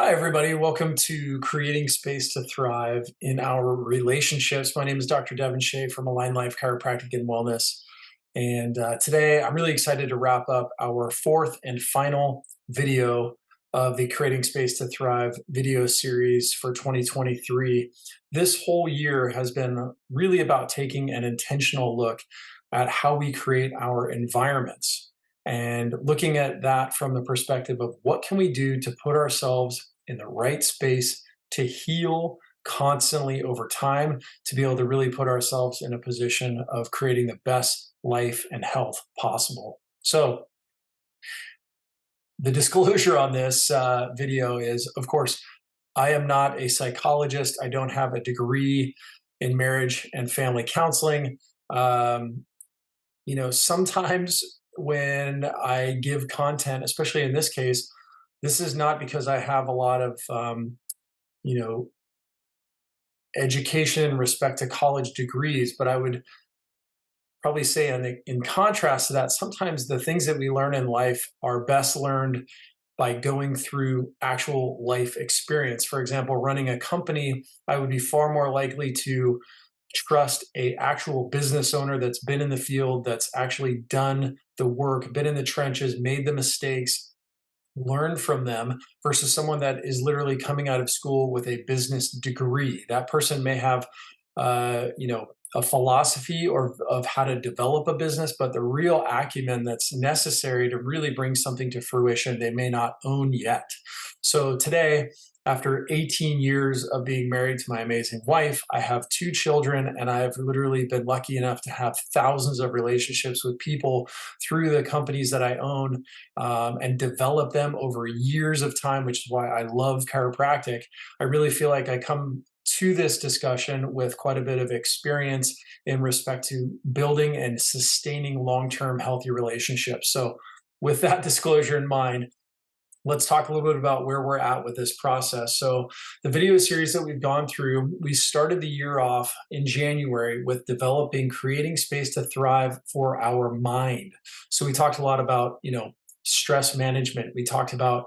Hi, everybody. Welcome to Creating Space to Thrive in Our Relationships. My name is Dr. Devin Shea from Align Life Chiropractic and Wellness. And today I'm really excited to wrap up our fourth and final video of the Creating Space to Thrive video series for 2023. This whole year has been really about taking an intentional look at how we create our environments and looking at that from the perspective of what can we do to put ourselves in the right space to heal constantly over time, to be able to really put ourselves in a position of creating the best life and health possible. So the disclosure on this video is, of course, I am not a psychologist. I don't have a degree in marriage and family counseling. Um, Sometimes when I give content, especially in this case, this is not because I have a lot of, you know, education in respect to college degrees, but I would probably say in contrast to that, sometimes the things that we learn in life are best learned by going through actual life experience. For example, running a company, I would be far more likely to trust a actual business owner that's been in the field, that's actually done the work, been in the trenches, made the mistakes, learned from them, versus someone that is literally coming out of school with a business degree. That person may have, a philosophy or of how to develop a business, but the real acumen that's necessary to really bring something to fruition, they may not own yet. So today, after 18 years of being married to my amazing wife, I have two children, and I've literally been lucky enough to have thousands of relationships with people through the companies that I own, and develop them over years of time, which is why I love chiropractic. I really feel like I come to this discussion with quite a bit of experience in respect to building and sustaining long-term healthy relationships. So with that disclosure in mind, let's talk a little bit about where we're at with this process. So the video series that we've gone through, we started the year off in January with developing, creating space to thrive for our mind. So we talked a lot about, stress management. We talked about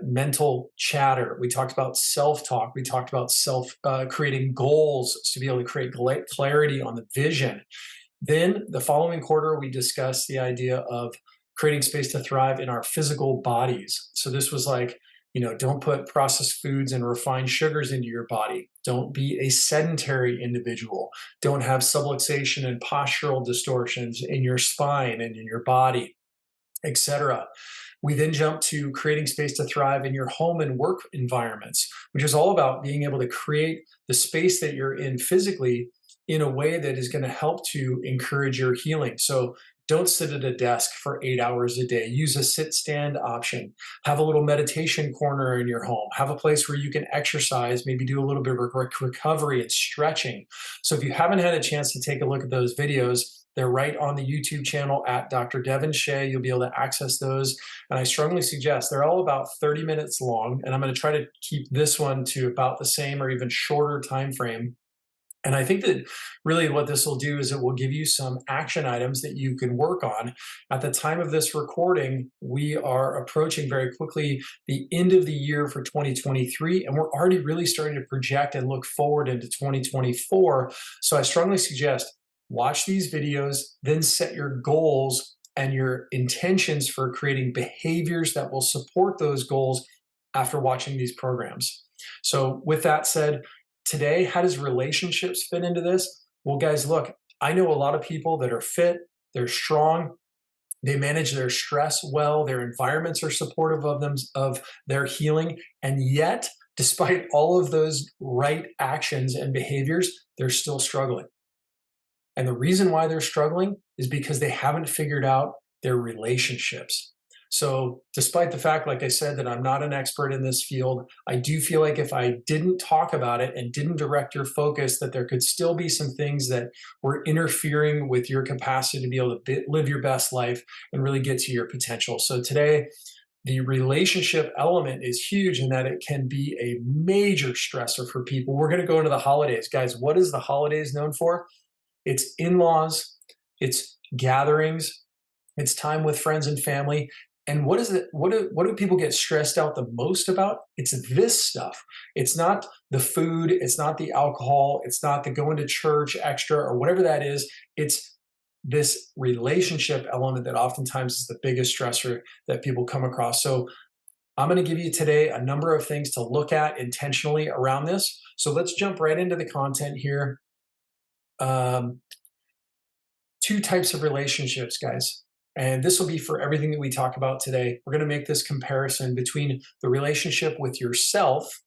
mental chatter. We talked about self-talk. We talked about creating goals to be able to create clarity on the vision. Then the following quarter, we discussed the idea of creating space to thrive in our physical bodies. So this was like, don't put processed foods and refined sugars into your body. Don't be a sedentary individual. Don't have subluxation and postural distortions in your spine and in your body, etc. We then jump to creating space to thrive in your home and work environments, which is all about being able to create the space that you're in physically in a way that is going to help to encourage your healing. So don't sit at a desk for 8 hours a day. Use a sit stand option. Have a little meditation corner in your home. Have a place where you can exercise, maybe do a little bit of recovery and stretching. So if you haven't had a chance to take a look at those videos, they're right on the YouTube channel at Dr. Devin Shea. You'll be able to access those. And I strongly suggest they're all about 30 minutes long. And I'm going to try to keep this one to about the same or even shorter time frame. And I think that really what this will do is it will give you some action items that you can work on. At the time of this recording, we are approaching very quickly the end of the year for 2023, and we're already really starting to project and look forward into 2024. So I strongly suggest watch these videos, then set your goals and your intentions for creating behaviors that will support those goals after watching these programs. So with that said, today, how does relationships fit into this? Well, guys, look, I know a lot of people that are fit, they're strong, they manage their stress well, their environments are supportive of them, of their healing, and yet, despite all of those right actions and behaviors, they're still struggling. And the reason why they're struggling is because they haven't figured out their relationships. So despite the fact, like I said, that I'm not an expert in this field, I do feel like if I didn't talk about it and didn't direct your focus, that there could still be some things that were interfering with your capacity to be able to live your best life and really get to your potential. So today, the relationship element is huge in that it can be a major stressor for people. We're going to go into the holidays. Guys, what is the holidays known for? It's in-laws, it's gatherings, it's time with friends and family. And what is it? What do people get stressed out the most about? It's this stuff. It's not the food. It's not the alcohol. It's not the going to church extra or whatever that is. It's this relationship element that oftentimes is the biggest stressor that people come across. So I'm going to give you today a number of things to look at intentionally around this. So let's jump right into the content here. Um, Two types of relationships, guys. And this will be for everything that we talk about today. We're going to make this comparison between the relationship with yourself,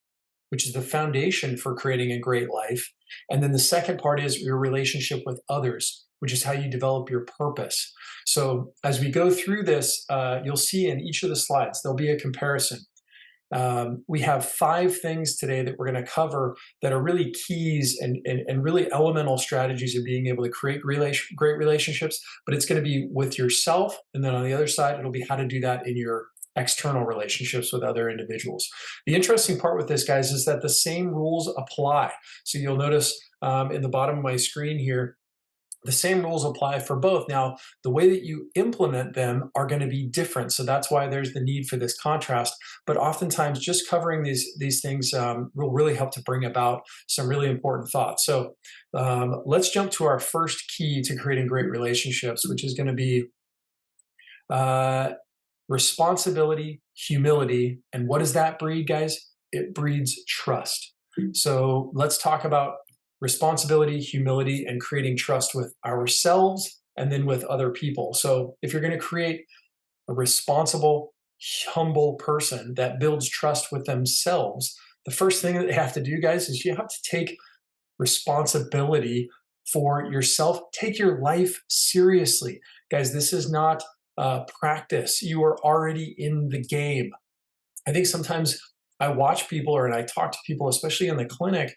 which is the foundation for creating a great life. And then the second part is your relationship with others, which is how you develop your purpose. So as we go through this, you'll see in each of the slides, there'll be a comparison. We have 5 things today that we're going to cover that are really keys and really elemental strategies of being able to create great relationships, but it's going to be with yourself. And then on the other side, it'll be how to do that in your external relationships with other individuals. The interesting part with this, guys, is that the same rules apply. So you'll notice in the bottom of my screen here, the same rules apply for both. Now, the way that you implement them are going to be different. So that's why there's the need for this contrast. But oftentimes, just covering these things will really help to bring about some really important thoughts. So let's jump to our first key to creating great relationships, which is going to be uh, responsibility, humility. And what does that breed, guys? It breeds trust. So let's talk about responsibility, humility, and creating trust with ourselves and then with other people. So if you're going to create a responsible, humble person that builds trust with themselves, the first thing that they have to do, guys, is you have to take responsibility for yourself. Take your life seriously. Guys, this is not practice. You are already in the game. I think sometimes I watch people and I talk to people, especially in the clinic,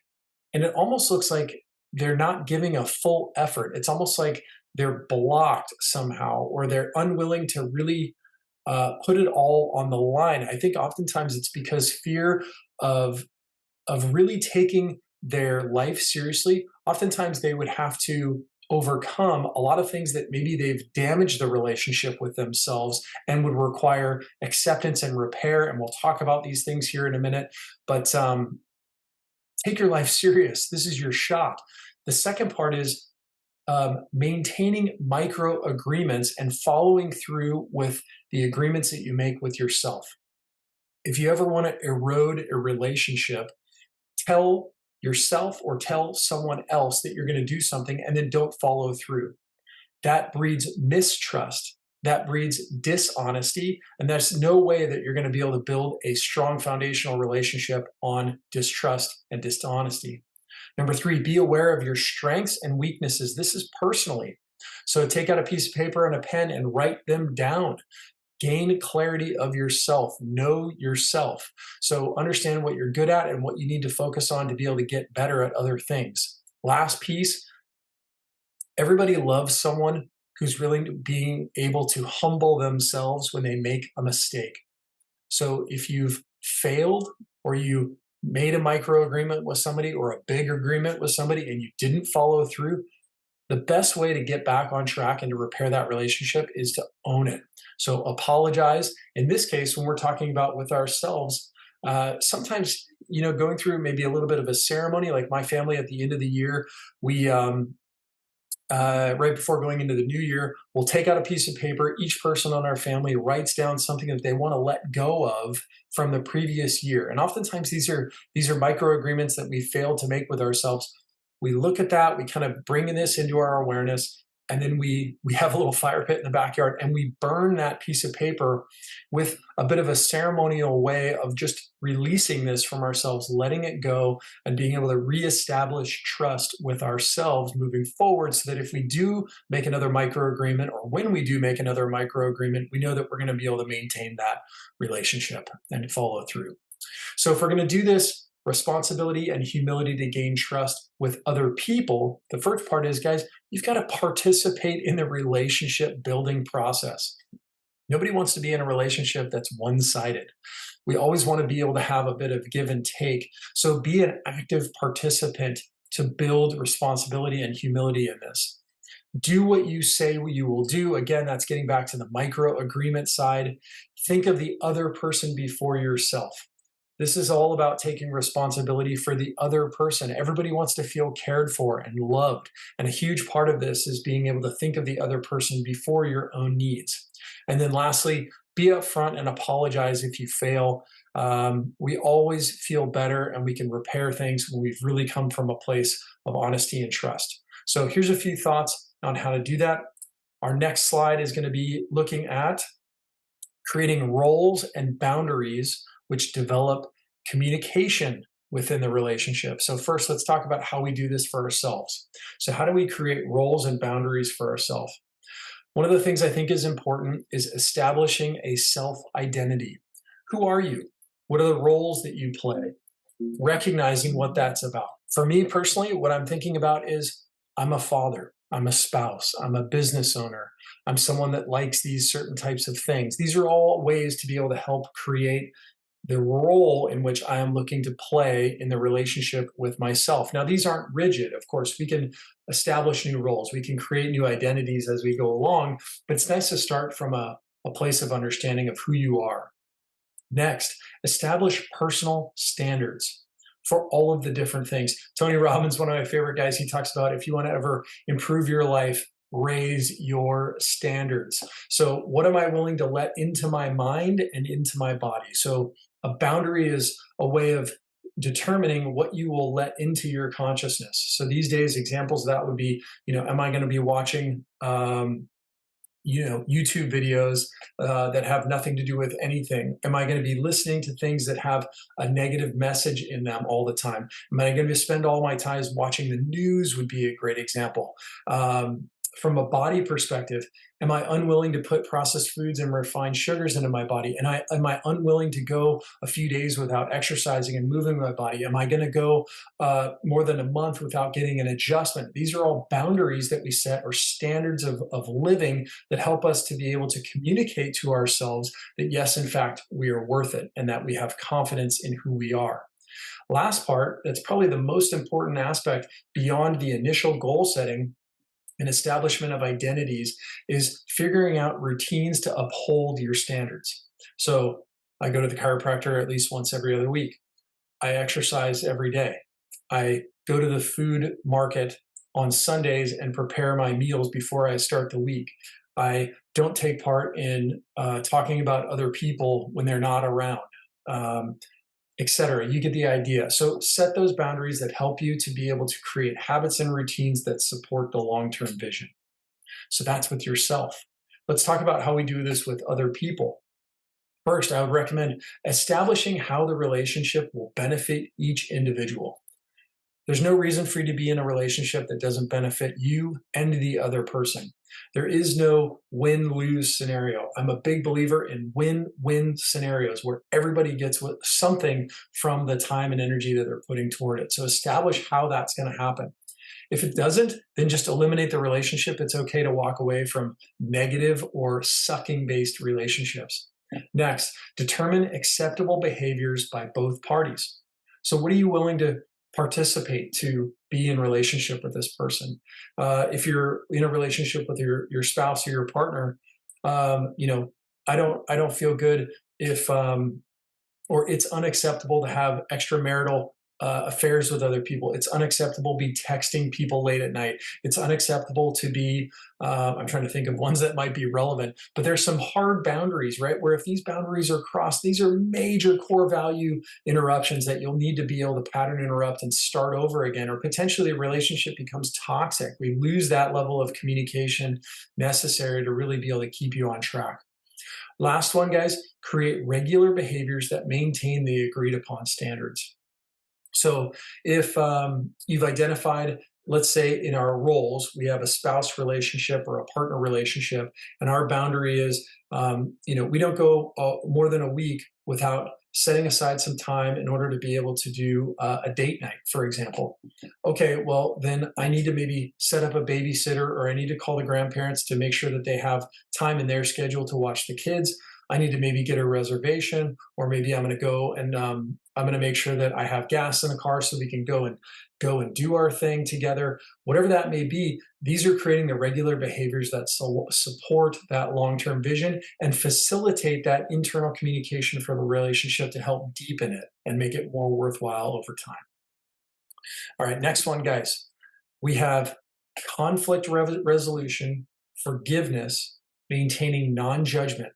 and it almost looks like they're not giving a full effort. It's almost like they're blocked somehow, or they're unwilling to really put it all on the line. I think oftentimes it's because fear of really taking their life seriously. Oftentimes they would have to overcome a lot of things that maybe they've damaged the relationship with themselves and would require acceptance and repair. And we'll talk about these things here in a minute. But take your life serious. This is your shot. The second part is maintaining micro agreements and following through with the agreements that you make with yourself. If you ever want to erode a relationship, tell yourself or tell someone else that you're going to do something and then don't follow through. That breeds mistrust. That breeds dishonesty. And there's no way that you're going to be able to build a strong foundational relationship on distrust and dishonesty. Number 3, be aware of your strengths and weaknesses. This is personally. So take out a piece of paper and a pen and write them down. Gain clarity of yourself. Know yourself. So understand what you're good at and what you need to focus on to be able to get better at other things. Last piece, everybody loves someone who's really being able to humble themselves when they make a mistake. So if you've failed or you made a micro agreement with somebody or a big agreement with somebody and you didn't follow through, the best way to get back on track and to repair that relationship is to own it. So apologize. In this case, when we're talking about with ourselves, sometimes, going through maybe a little bit of a ceremony, like my family at the end of the year, we, right before going into the new year, we'll take out a piece of paper. Each person on our family writes down something that they want to let go of from the previous year. And oftentimes these are micro agreements that we failed to make with ourselves. We look at that, we kind of bring this into our awareness, and then we have a little fire pit in the backyard and we burn that piece of paper with a bit of a ceremonial way of just releasing this from ourselves, letting it go, and being able to reestablish trust with ourselves moving forward, so that if we do make another micro agreement, or when we do make another micro agreement, we know that we're going to be able to maintain that relationship and follow through. So if we're going to do this responsibility and humility to gain trust with other people, the first part is, guys, you've got to participate in the relationship building process. Nobody wants to be in a relationship that's one-sided. We always want to be able to have a bit of give and take. So be an active participant to build responsibility and humility in this. Do what you say you will do. Again, that's getting back to the micro agreement side. Think of the other person before yourself. This is all about taking responsibility for the other person. Everybody wants to feel cared for and loved. And a huge part of this is being able to think of the other person before your own needs. And then lastly, be upfront and apologize if you fail. We always feel better and we can repair things when we've really come from a place of honesty and trust. So here's a few thoughts on how to do that. Our next slide is going to be looking at creating roles and boundaries which develop communication within the relationship. So, first, let's talk about how we do this for ourselves. So, how do we create roles and boundaries for ourselves? One of the things I think is important is establishing a self identity. Who are you? What are the roles that you play? Recognizing what that's about. For me personally, what I'm thinking about is I'm a father, I'm a spouse, I'm a business owner, I'm someone that likes these certain types of things. These are all ways to be able to help create the role in which I am looking to play in the relationship with myself. Now, these aren't rigid. Of course, we can establish new roles, we can create new identities as we go along, but it's nice to start from a place of understanding of who you are. Next, establish personal standards for all of the different things. Tony Robbins, one of my favorite guys, he talks about if you want to ever improve your life, raise your standards. So, what am I willing to let into my mind and into my body? So, a boundary is a way of determining what you will let into your consciousness. So, these days, examples of that would be, am I going to be watching YouTube videos that have nothing to do with anything? Am I going to be listening to things that have a negative message in them all the time? Am I going to spend all my time watching the news? Would be a great example. From a body perspective, am I unwilling to put processed foods and refined sugars into my body? And am I unwilling to go a few days without exercising and moving my body? Am I going to go more than a month without getting an adjustment? These are all boundaries that we set, or standards of living that help us to be able to communicate to ourselves that, yes, in fact, we are worth it and that we have confidence in who we are. Last part, that's probably the most important aspect beyond the initial goal setting and establishment of identities, is figuring out routines to uphold your standards. So I go to the chiropractor at least once every other week. I exercise every day. I go to the food market on Sundays and prepare my meals before I start the week. I don't take part in talking about other people when they're not around. Etc. You get the idea. So set those boundaries that help you to be able to create habits and routines that support the long-term vision. So that's with yourself. Let's talk about how we do this with other people. First, I would recommend establishing how the relationship will benefit each individual. There's no reason for you to be in a relationship that doesn't benefit you and the other person. There is no win-lose scenario. I'm a big believer in win-win scenarios where everybody gets something from the time and energy that they're putting toward it. So establish how that's going to happen. If it doesn't, then just eliminate the relationship. It's okay to walk away from negative or sucking-based relationships. Next, determine acceptable behaviors by both parties. So what are you willing to participate to be in relationship with this person? If you're in a relationship with your spouse or your partner, I don't feel good if or it's unacceptable to have extramarital affairs with other people. It's unacceptable to be texting people late at night. It's unacceptable to be, I'm trying to think of ones that might be relevant, but there's some hard boundaries, right? Where if these boundaries are crossed, these are major core value interruptions that you'll need to be able to pattern interrupt and start over again, or potentially a relationship becomes toxic. We lose that level of communication necessary to really be able to keep you on track. Last one, guys, create regular behaviors that maintain the agreed upon standards. So if you've identified, let's say in our roles, we have a spouse relationship or a partner relationship, and our boundary is, we don't go more than a week without setting aside some time in order to be able to do a date night, for example. Okay, well, then I need to maybe set up a babysitter, or I need to call the grandparents to make sure that they have time in their schedule to watch the kids. I need to maybe get a reservation, or maybe I'm going to go and I'm going to make sure that I have gas in the car so we can go and do our thing together. Whatever that may be, these are creating the regular behaviors that support that long-term vision and facilitate that internal communication for the relationship to help deepen it and make it more worthwhile over time. All right, next one, guys. We have conflict resolution, forgiveness, maintaining non judgment,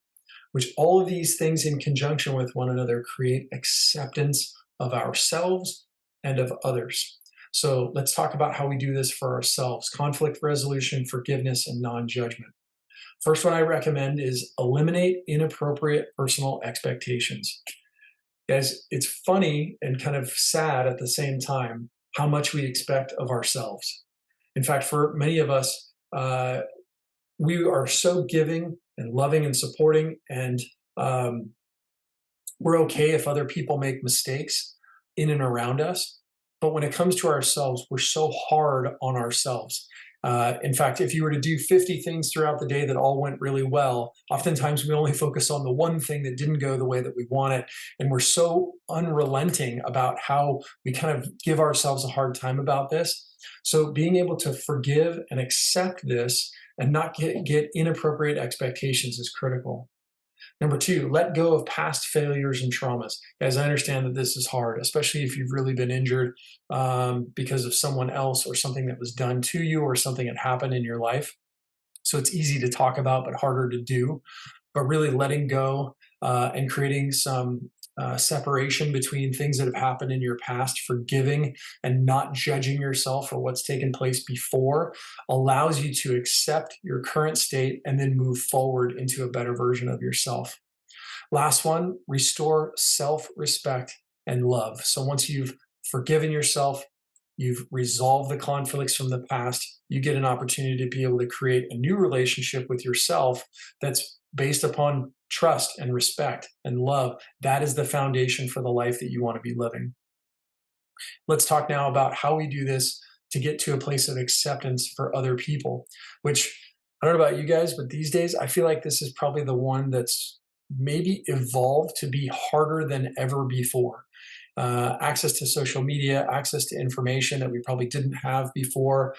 which all of these things in conjunction with one another create acceptance of ourselves and of others. So let's talk about how we do this for ourselves: conflict resolution, forgiveness, and non judgment. First one I recommend is eliminate inappropriate personal expectations. Guys, it's funny and kind of sad at the same time how much we expect of ourselves. In fact, for many of us, we are so giving and loving and supporting, and um, we're okay if other people make mistakes in and around us. But when it comes to ourselves, we're so hard on ourselves. In fact, if you were to do 50 things throughout the day that all went really well, oftentimes we only focus on the one thing that didn't go the way that we want it. And we're so unrelenting about how we kind of give ourselves a hard time about this. So being able to forgive and accept this and not get inappropriate expectations is critical. Number two, let go of past failures and traumas. Guys, I understand that this is hard, especially if you've really been injured because of someone else or something that was done to you or something that happened in your life. So it's easy to talk about, but harder to do. But really letting go and creating some separation between things that have happened in your past, forgiving and not judging yourself for what's taken place before, allows you to accept your current state and then move forward into a better version of yourself. Last one, restore self respect and love. So once you've forgiven yourself, you've resolved the conflicts from the past, you get an opportunity to be able to create a new relationship with yourself that's based upon trust and respect and love. That is the foundation for the life that you want to be living. Let's talk now about how we do this to get to a place of acceptance for other people, which I don't know about you guys, but these days I feel like this is probably the one that's maybe evolved to be harder than ever before. Access to social media, access to information that we probably didn't have before,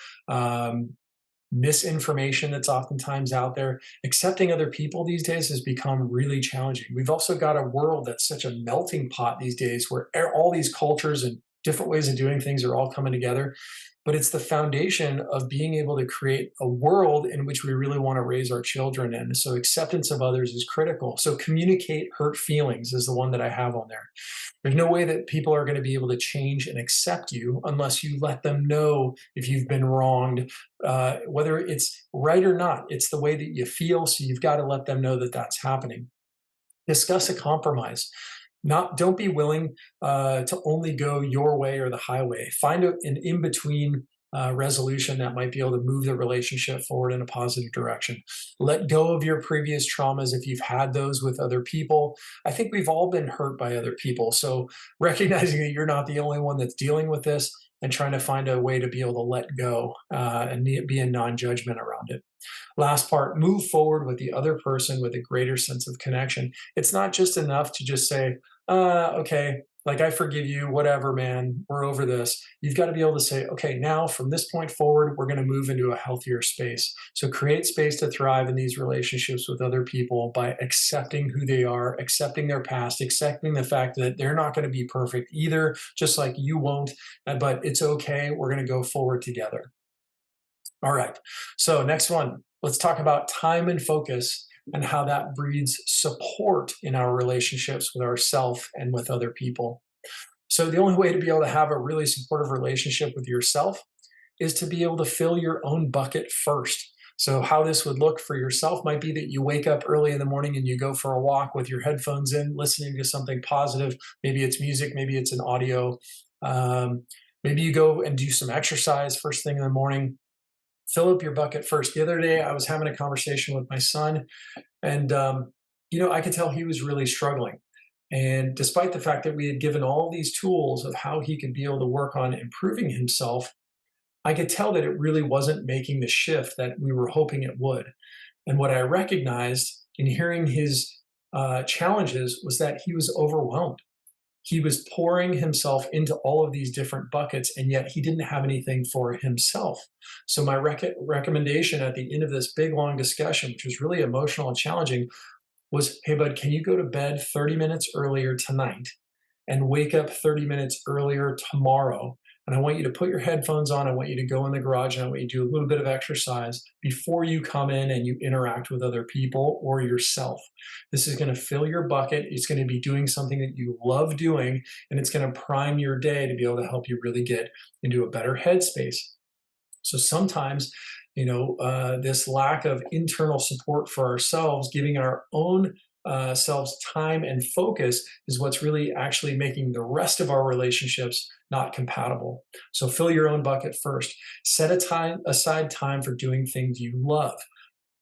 misinformation that's oftentimes out there. Accepting other people these days has become really challenging. We've also got a world that's such a melting pot these days where all these cultures and different ways of doing things are all coming together. But it's the foundation of being able to create a world in which we really want to raise our children in. So acceptance of others is critical. So communicate hurt feelings is the one that I have on there. There's no way that people are going to be able to change and accept you unless you let them know if you've been wronged, whether it's right or not. It's the way that you feel. So you've got to let them know that that's happening. Discuss a compromise. Don't be willing to only go your way or the highway. Find an in between resolution that might be able to move the relationship forward in a positive direction. Let go of your previous traumas if you've had those with other people. I think we've all been hurt by other people. So recognizing that you're not the only one that's dealing with this and trying to find a way to be able to let go and be in non judgment around it. Last part, move forward with the other person with a greater sense of connection. It's not just enough to just say, okay, like I forgive you, whatever, man, we're over this. You've got to be able to say, okay, now from this point forward, we're going to move into a healthier space. So create space to thrive in these relationships with other people by accepting who they are, accepting their past, accepting the fact that they're not going to be perfect either, just like you won't, but it's okay. We're going to go forward together. All right. So next one, let's talk about time and focus and how that breeds support in our relationships with ourselves and with other people. So the only way to be able to have a really supportive relationship with yourself is to be able to fill your own bucket first. So how this would look for yourself might be that you wake up early in the morning and you go for a walk with your headphones in, listening to something positive. Maybe it's music, maybe it's an audio. Maybe you go and do some exercise first thing in the morning. Fill up your bucket first. The other day, I was having a conversation with my son, and I could tell he was really struggling. And despite the fact that we had given all these tools of how he could be able to work on improving himself, I could tell that it really wasn't making the shift that we were hoping it would. And what I recognized in hearing his challenges was that he was overwhelmed. He was pouring himself into all of these different buckets, and yet he didn't have anything for himself. So my recommendation at the end of this big long discussion, which was really emotional and challenging, was, hey bud, can you go to bed 30 minutes earlier tonight and wake up 30 minutes earlier tomorrow? And I want you to put your headphones on. I want you to go in the garage and I want you to do a little bit of exercise before you come in and you interact with other people or yourself. This is going to fill your bucket. It's going to be doing something that you love doing, and it's going to prime your day to be able to help you really get into a better headspace. So sometimes, this lack of internal support for ourselves, giving our own selves time and focus, is what's really actually making the rest of our relationships not compatible. So fill your own bucket first. Set aside time for doing things you love.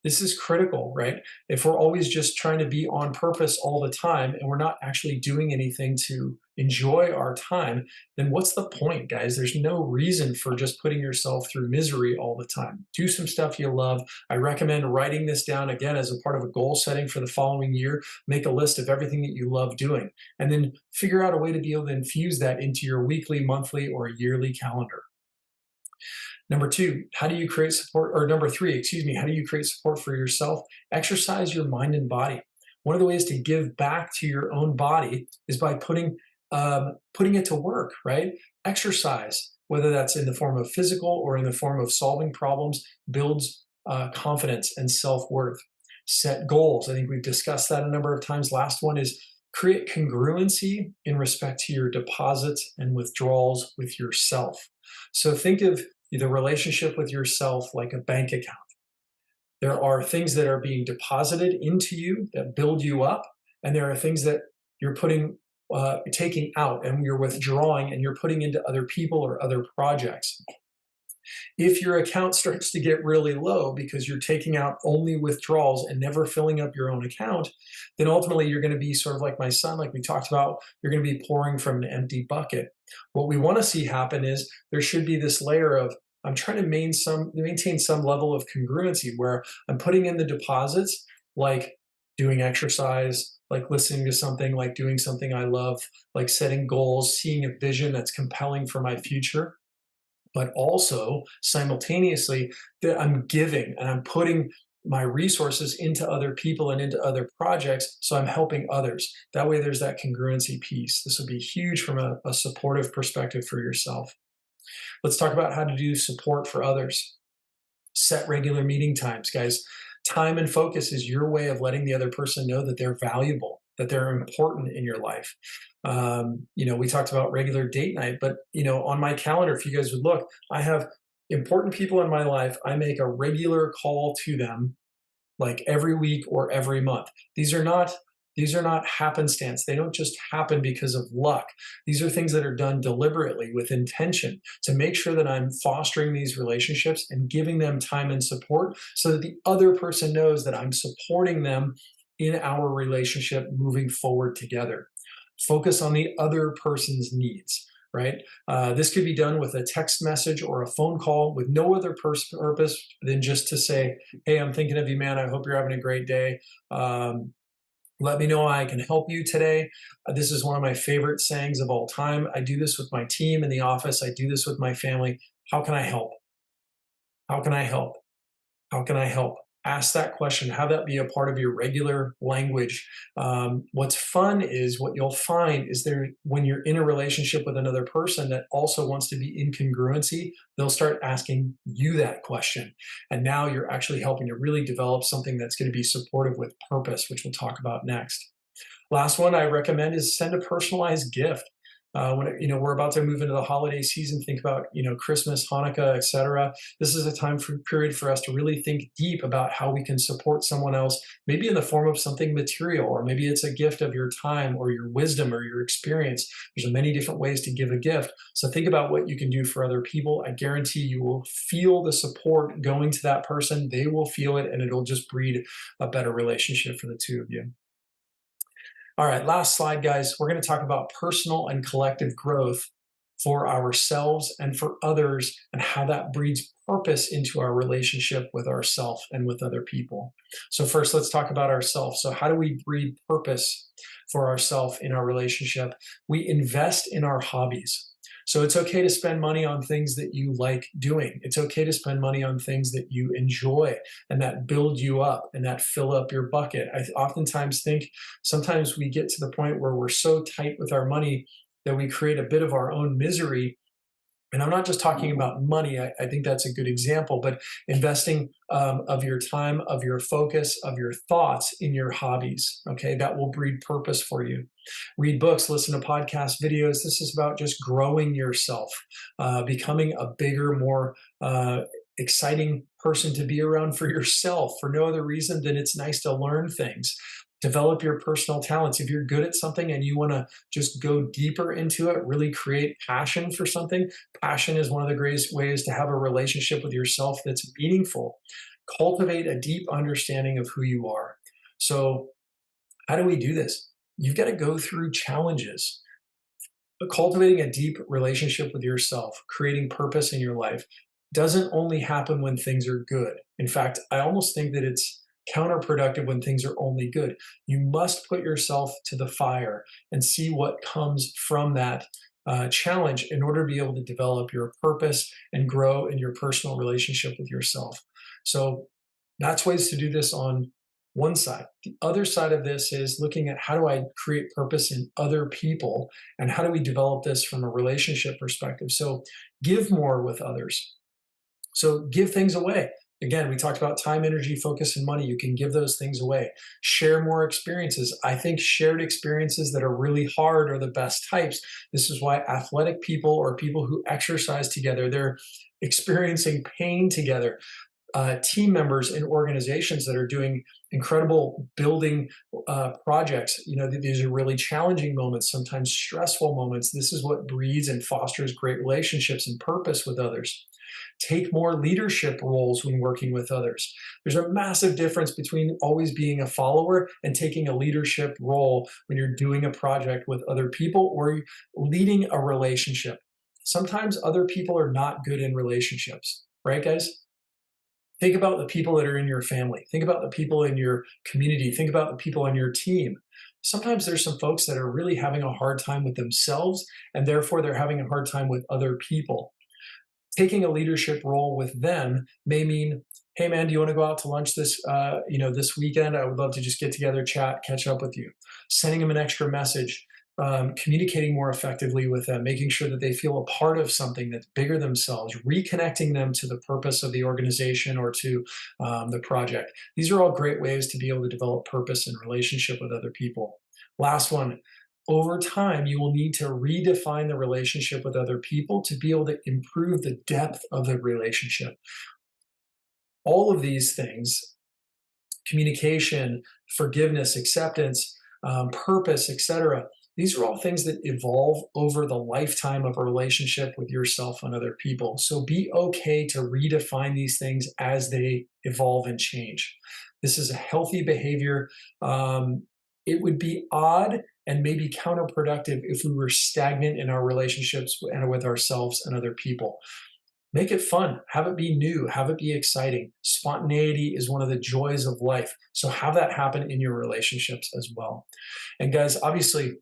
This is critical, right? If we're always just trying to be on purpose all the time and we're not actually doing anything to enjoy our time, then what's the point, guys? There's no reason for just putting yourself through misery all the time. Do some stuff you love. I recommend writing this down again as a part of a goal setting for the following year. Make a list of everything that you love doing, and then figure out a way to be able to infuse that into your weekly, monthly, or yearly calendar. Number two, how do you create support? Or number three, excuse me, how do you create support for yourself? Exercise your mind and body. One of the ways to give back to your own body is by putting it to work, right? Exercise, whether that's in the form of physical or in the form of solving problems, builds confidence and self worth. Set goals. I think we've discussed that a number of times. Last one is create congruency in respect to your deposits and withdrawals with yourself. So think of the relationship with yourself like a bank account. There are things that are being deposited into you that build you up, and there are things that you're taking out and you're withdrawing and you're putting into other people or other projects. If your account starts to get really low because you're taking out only withdrawals and never filling up your own account, then ultimately you're going to be sort of like my son, like we talked about, you're going to be pouring from an empty bucket. What we want to see happen is there should be this layer of, I'm trying to maintain some level of congruency where I'm putting in the deposits, like doing exercise, like listening to something, like doing something I love, like setting goals, seeing a vision that's compelling for my future, but also simultaneously that I'm giving and I'm putting my resources into other people and into other projects. So I'm helping others. That way there's that congruency piece. This will be huge from a supportive perspective for yourself. Let's talk about how to do support for others. Set regular meeting times, guys. Time and focus is your way of letting the other person know that they're valuable, that they're important in your life. We talked about regular date night, but on my calendar, if you guys would look, I have important people in my life. I make a regular call to them, like every week or every month. These are not happenstance. They don't just happen because of luck. These are things that are done deliberately with intention to make sure that I'm fostering these relationships and giving them time and support so that the other person knows that I'm supporting them in our relationship moving forward together. Focus on the other person's needs, right? This could be done with a text message or a phone call with no other purpose than just to say, hey, I'm thinking of you, man. I hope you're having a great day. Let me know how I can help you today. This is one of my favorite sayings of all time. I do this with my team in the office. I do this with my family. How can I help? How can I help? How can I help? Ask that question. Have that be a part of your regular language. What's fun is what you'll find is when you're in a relationship with another person that also wants to be in congruency, they'll start asking you that question. And now you're actually helping to really develop something that's going to be supportive with purpose, which we'll talk about next. Last one I recommend is send a personalized gift. We're about to move into the holiday season, think about Christmas, Hanukkah, etc. This is a period for us to really think deep about how we can support someone else, maybe in the form of something material, or maybe it's a gift of your time or your wisdom or your experience. There's many different ways to give a gift. So think about what you can do for other people. I guarantee you will feel the support going to that person. They will feel it, and it'll just breed a better relationship for the two of you. All right, last slide, guys. We're going to talk about personal and collective growth for ourselves and for others, and how that breeds purpose into our relationship with ourselves and with other people. So first, let's talk about ourselves. So how do we breed purpose for ourselves in our relationship? We invest in our hobbies. So it's okay to spend money on things that you like doing. It's okay to spend money on things that you enjoy and that build you up and that fill up your bucket. I oftentimes think sometimes we get to the point where we're so tight with our money that we create a bit of our own misery. And I'm not just talking about money. I think that's a good example, but investing of your time, of your focus, of your thoughts in your hobbies. Okay, that will breed purpose for you. Read books, listen to podcasts, videos. This is about just growing yourself, becoming a bigger, more exciting person to be around for yourself for no other reason than it's nice to learn things. Develop your personal talents. If you're good at something and you want to just go deeper into it, really create passion for something, passion is one of the greatest ways to have a relationship with yourself that's meaningful. Cultivate a deep understanding of who you are. So, how do we do this? You've got to go through challenges. But cultivating a deep relationship with yourself, creating purpose in your life, doesn't only happen when things are good. In fact, I almost think that it's counterproductive when things are only good. You must put yourself to the fire and see what comes from that challenge in order to be able to develop your purpose and grow in your personal relationship with yourself. So that's ways to do this on one side. The other side of this is looking at how do I create purpose in other people and how do we develop this from a relationship perspective. So give more with others. So give things away. Again, we talked about time, energy, focus, and money. You can give those things away. Share more experiences. I think shared experiences that are really hard are the best types. This is why athletic people or people who exercise together, they're experiencing pain together. Team members in organizations that are doing incredible building projects. You know, these are really challenging moments, sometimes stressful moments. This is what breeds and fosters great relationships and purpose with others. Take more leadership roles when working with others. There's a massive difference between always being a follower and taking a leadership role when you're doing a project with other people or leading a relationship. Sometimes other people are not good in relationships, right, guys? Think about the people that are in your family. Think about the people in your community. Think about the people on your team. Sometimes there's some folks that are really having a hard time with themselves, and therefore they're having a hard time with other people. Taking a leadership role with them may mean, hey man, do you want to go out to lunch this weekend? I would love to just get together, chat, catch up with you. Sending them an extra message, communicating more effectively with them, making sure that they feel a part of something that's bigger themselves, reconnecting them to the purpose of the organization or to the project. These are all great ways to be able to develop purpose in relationship with other people. Last one, over time, you will need to redefine the relationship with other people to be able to improve the depth of the relationship. All of these things, communication, forgiveness, acceptance, purpose, etc. These are all things that evolve over the lifetime of a relationship with yourself and other people. So be okay to redefine these things as they evolve and change. This is a healthy behavior. It would be odd and maybe counterproductive if we were stagnant in our relationships and with ourselves and other people. Make it fun, have it be new, have it be exciting. Spontaneity is one of the joys of life. So have that happen in your relationships as well. And guys, obviously,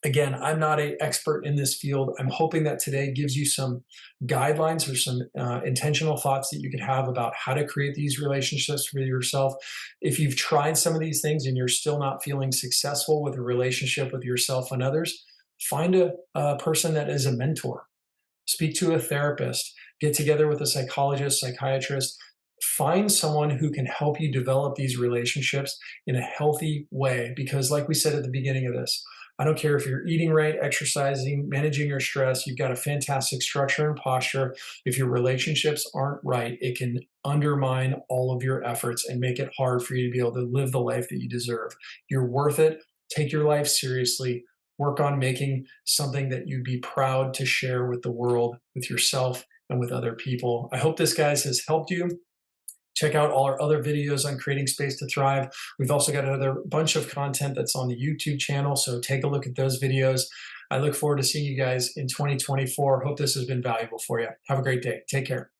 again, I'm not an expert in this field. I'm hoping that today gives you some guidelines or some intentional thoughts that you could have about how to create these relationships for yourself. If you've tried some of these things and you're still not feeling successful with a relationship with yourself and others, find a person that is a mentor. Speak to a therapist, get together with a psychologist, psychiatrist, find someone who can help you develop these relationships in a healthy way. Because, like we said at the beginning of this, I don't care if you're eating right, exercising, managing your stress, you've got a fantastic structure and posture. If your relationships aren't right, it can undermine all of your efforts and make it hard for you to be able to live the life that you deserve. You're worth it. Take your life seriously. Work on making something that you'd be proud to share with the world, with yourself, and with other people. I hope this, guys, has helped you. Check out all our other videos on creating space to thrive. We've also got another bunch of content that's on the YouTube channel, so take a look at those videos. I look forward to seeing you guys in 2024. Hope this has been valuable for you. Have a great day. Take care.